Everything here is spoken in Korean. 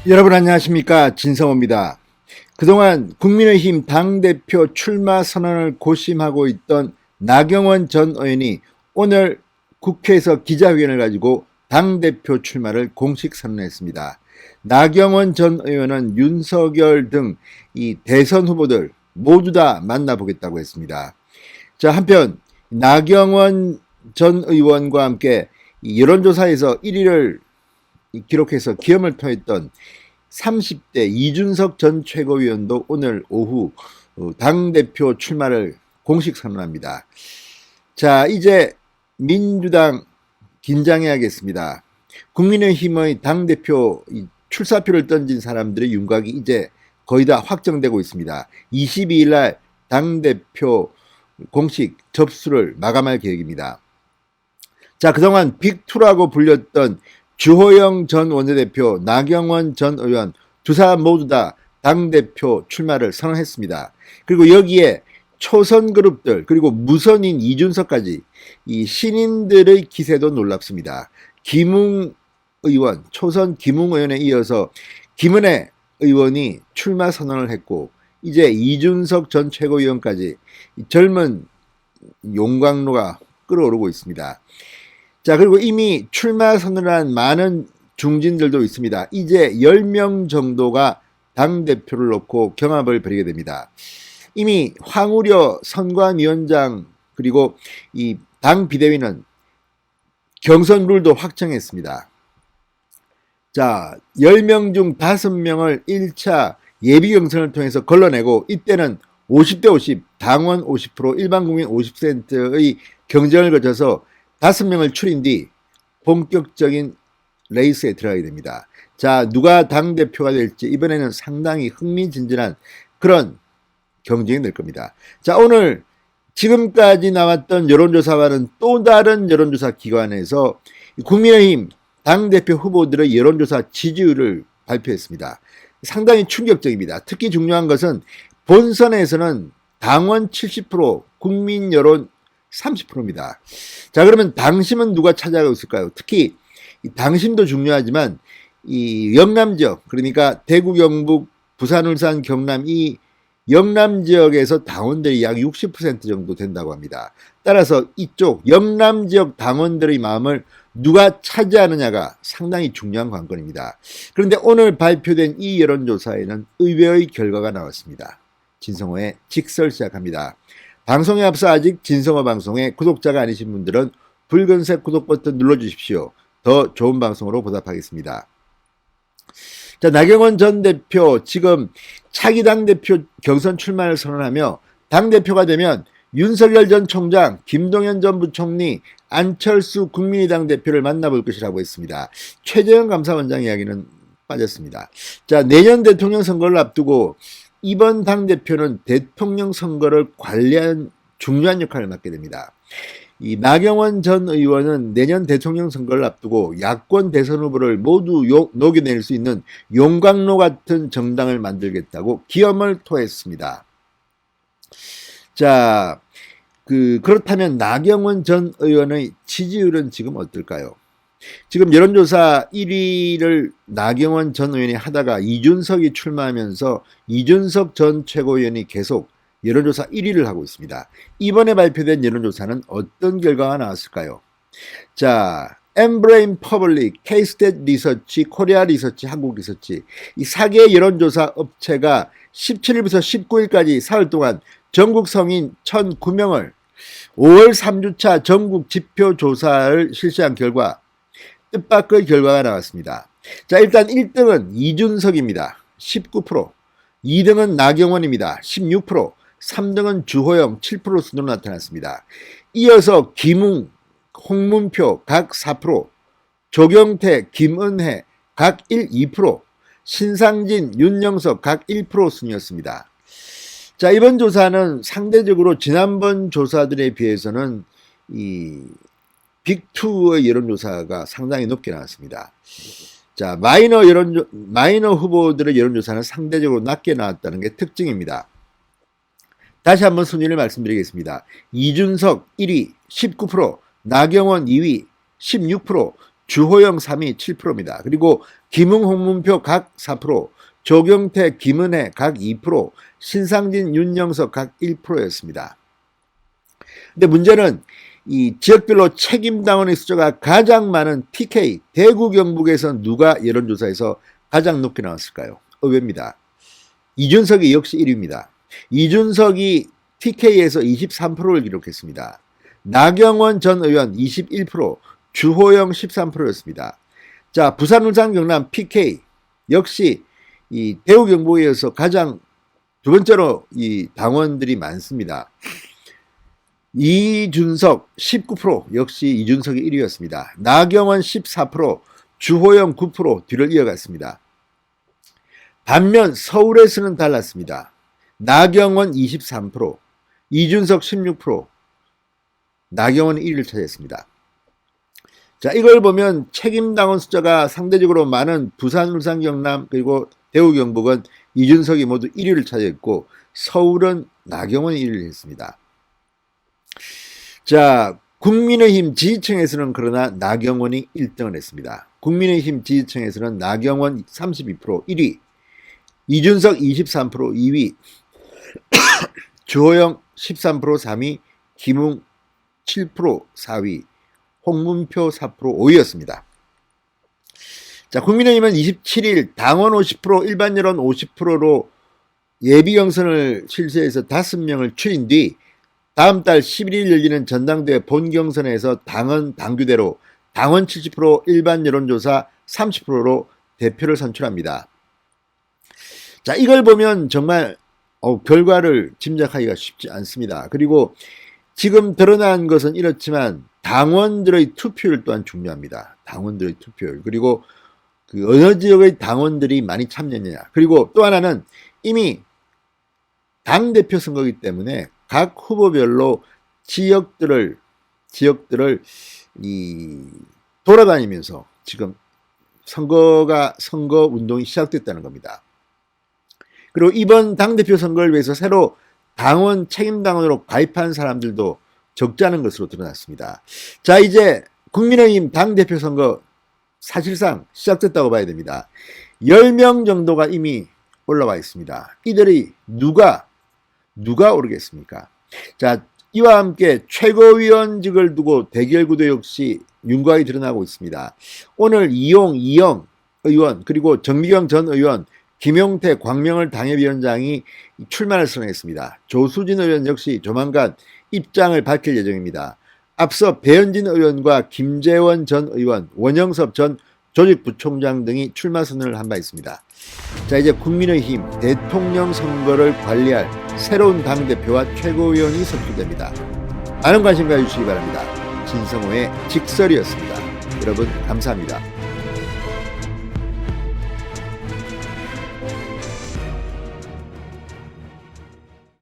여러분 안녕하십니까, 진성호입니다. 그동안 국민의힘 당대표 출마 선언을 고심하고 있던 나경원 전 의원이 오늘 국회에서 기자회견을 가지고 당대표 출마를 공식 선언했습니다. 나경원 전 의원은 윤석열 등 이 대선 후보들 모두 다 만나보겠다고 했습니다. 자, 한편 나경원 전 의원과 함께 여론조사에서 1위를 기록해서 기염을 토했던 30대 이준석 전 최고위원도 오늘 오후 당대표 출마를 공식 선언합니다. 자, 이제 민주당 긴장해야겠습니다. 국민의힘의 당대표 출사표를 던진 사람들의 윤곽이 이제 거의 다 확정되고 있습니다. 22일 날 당대표 공식 접수를 마감할 계획입니다. 자, 그동안 빅2라고 불렸던 주호영 전 원내대표, 나경원 전 의원 두 사람 모두 다 당대표 출마를 선언했습니다. 그리고 여기에 초선 그룹들 그리고 무선인 이준석까지 이 신인들의 기세도 놀랍습니다. 김웅 의원, 초선 김웅 의원에 이어서 김은혜 의원이 출마 선언을 했고 이제 이준석 전 최고위원까지 젊은 용광로가 끓어오르고 있습니다. 자, 그리고 이미 출마 선언한 많은 중진들도 있습니다. 이제 10명 정도가 당대표를 놓고 경합을 벌이게 됩니다. 이미 황우려 선관위원장 그리고 이 당 비대위는 경선 룰도 확정했습니다. 자, 10명 중 5명을 1차 예비 경선을 통해서 걸러내고 이때는 50대 50, 당원 50%, 일반 국민 50%의 경쟁을 거쳐서 5명을 추린 뒤 본격적인 레이스에 들어가게 됩니다. 자, 누가 당대표가 될지 이번에는 상당히 흥미진진한 그런 경쟁이 될 겁니다. 자, 오늘 지금까지 나왔던 여론조사와는 또 다른 여론조사 기관에서 국민의힘 당대표 후보들의 여론조사 지지율을 발표했습니다. 상당히 충격적입니다. 특히 중요한 것은 본선에서는 당원 70%, 국민 여론 30%입니다. 자, 그러면 당심은 누가 차지하고 있을까요? 특히 당심도 중요하지만 이 영남 지역, 그러니까 대구, 경북, 부산, 울산, 경남 이 영남 지역에서 당원들이 약 60% 정도 된다고 합니다. 따라서 이쪽 영남 지역 당원들의 마음을 누가 차지하느냐가 상당히 중요한 관건입니다. 그런데 오늘 발표된 이 여론조사에는 의외의 결과가 나왔습니다. 진성호의 직설 시작합니다. 방송에 앞서 아직 진성호 방송의 구독자가 아니신 분들은 붉은색 구독 버튼 눌러주십시오. 더 좋은 방송으로 보답하겠습니다. 자, 나경원 전 대표 지금 차기 당대표 경선 출마를 선언하며 당대표가 되면 윤석열 전 총장, 김동연 전 부총리, 안철수 국민의당 대표를 만나볼 것이라고 했습니다. 최재형 감사원장 이야기는 빠졌습니다. 자, 내년 대통령 선거를 앞두고 이번 당대표는 대통령 선거를 관리하는 중요한 역할을 맡게 됩니다. 이 나경원 전 의원은 내년 대통령 선거를 앞두고 야권 대선 후보를 모두 녹여낼 수 있는 용광로 같은 정당을 만들겠다고 기염을 토했습니다. 자, 그렇다면 나경원 전 의원의 지지율은 지금 어떨까요? 지금 여론조사 1위를 나경원 전 의원이 하다가 이준석이 출마하면서 이준석 전 최고위원이 계속 여론조사 1위를 하고 있습니다. 이번에 발표된 여론조사는 어떤 결과가 나왔을까요? 자, 엠브레인 퍼블릭, K-스탯 리서치, 코리아 리서치, 한국 리서치 이 4개 여론조사 업체가 17일부터 19일까지 사흘 동안 전국 성인 1,009명을 5월 3주차 전국 지표조사를 실시한 결과 뜻밖의 결과가 나왔습니다. 자, 일단 1등은 이준석입니다. 19%, 2등은 나경원입니다. 16%, 3등은 주호영 7% 순으로 나타났습니다. 이어서 김웅, 홍문표 각 4%, 조경태, 김은혜 각 1, 2%, 신상진, 윤영석 각 1% 순이었습니다. 자, 이번 조사는 상대적으로 지난번 조사들에 비해서는 이 빅2의 여론조사가 상당히 높게 나왔습니다. 자, 마이너 후보들의 여론조사는 상대적으로 낮게 나왔다는 게 특징입니다. 다시 한번 순위를 말씀드리겠습니다. 이준석 1위 19%, 나경원 2위 16%, 주호영 3위 7%입니다. 그리고 김웅, 홍문표 각 4%, 조경태, 김은혜 각 2%, 신상진, 윤영석 각 1%였습니다. 근데 문제는 이 지역별로 책임당원의 숫자가 가장 많은 TK, 대구 경북에서 누가 여론조사에서 가장 높게 나왔을까요? 의외입니다. 이준석이 역시 1위입니다. 이준석이 TK에서 23%를 기록했습니다. 나경원 전 의원 21%, 주호영 13%였습니다. 자, 부산, 울산, 경남 PK 역시 이 대구 경북에 이어서 가장 두 번째로 이 당원들이 많습니다. 이준석 19%, 역시 이준석이 1위였습니다. 나경원 14%, 주호영 9% 뒤를 이어갔습니다. 반면 서울에서는 달랐습니다. 나경원 23%, 이준석 16%, 나경원이 1위를 차지했습니다. 자, 이걸 보면 책임당원 숫자가 상대적으로 많은 부산, 울산, 경남 그리고 대구, 경북은 이준석이 모두 1위를 차지했고 서울은 나경원이 1위를 했습니다. 자, 국민의힘 지지층에서는 그러나 나경원이 1등을 했습니다. 국민의힘 지지층에서는 나경원 32% 1위, 이준석 23% 2위, 주호영 13% 3위, 김웅 7% 4위, 홍문표 4% 5위였습니다. 자, 국민의힘은 27일 당원 50%, 일반 여론 50%로 예비 경선을 실시해서 5명을 추린 뒤 다음 달 11일 열리는 전당대회 본경선에서 당규대로 당원 70%, 일반 여론조사 30%로 대표를 선출합니다. 자, 이걸 보면 정말 결과를 짐작하기가 쉽지 않습니다. 그리고 지금 드러난 것은 이렇지만 당원들의 투표율 또한 중요합니다. 당원들의 투표율. 그리고 그 어느 지역의 당원들이 많이 참여했느냐. 그리고 또 하나는 이미 당대표 선거이기 때문에 각 후보별로 지역들을 돌아다니면서 지금 선거 운동이 시작됐다는 겁니다. 그리고 이번 당대표 선거를 위해서 새로 책임당원으로 가입한 사람들도 적지 않은 것으로 드러났습니다. 자, 이제 국민의힘 당대표 선거 사실상 시작됐다고 봐야 됩니다. 10명 정도가 이미 올라와 있습니다. 이들이 누가 오르겠습니까? 자, 이와 함께 최고위원직을 두고 대결 구도 역시 윤곽이 드러나고 있습니다. 오늘 이영 의원 그리고 정미경 전 의원, 김용태, 광명을 당협위원장이 출마를 선언했습니다. 조수진 의원 역시 조만간 입장을 밝힐 예정입니다. 앞서 배현진 의원과 김재원 전 의원, 원영섭 전 조직부총장 등이 출마 선언을 한 바 있습니다. 자, 이제 국민의힘 대통령 선거를 관리할 새로운 당대표와 최고위원이 선출됩니다. 많은 관심 가져주시기 바랍니다. 진성호의 직설이었습니다. 여러분 감사합니다.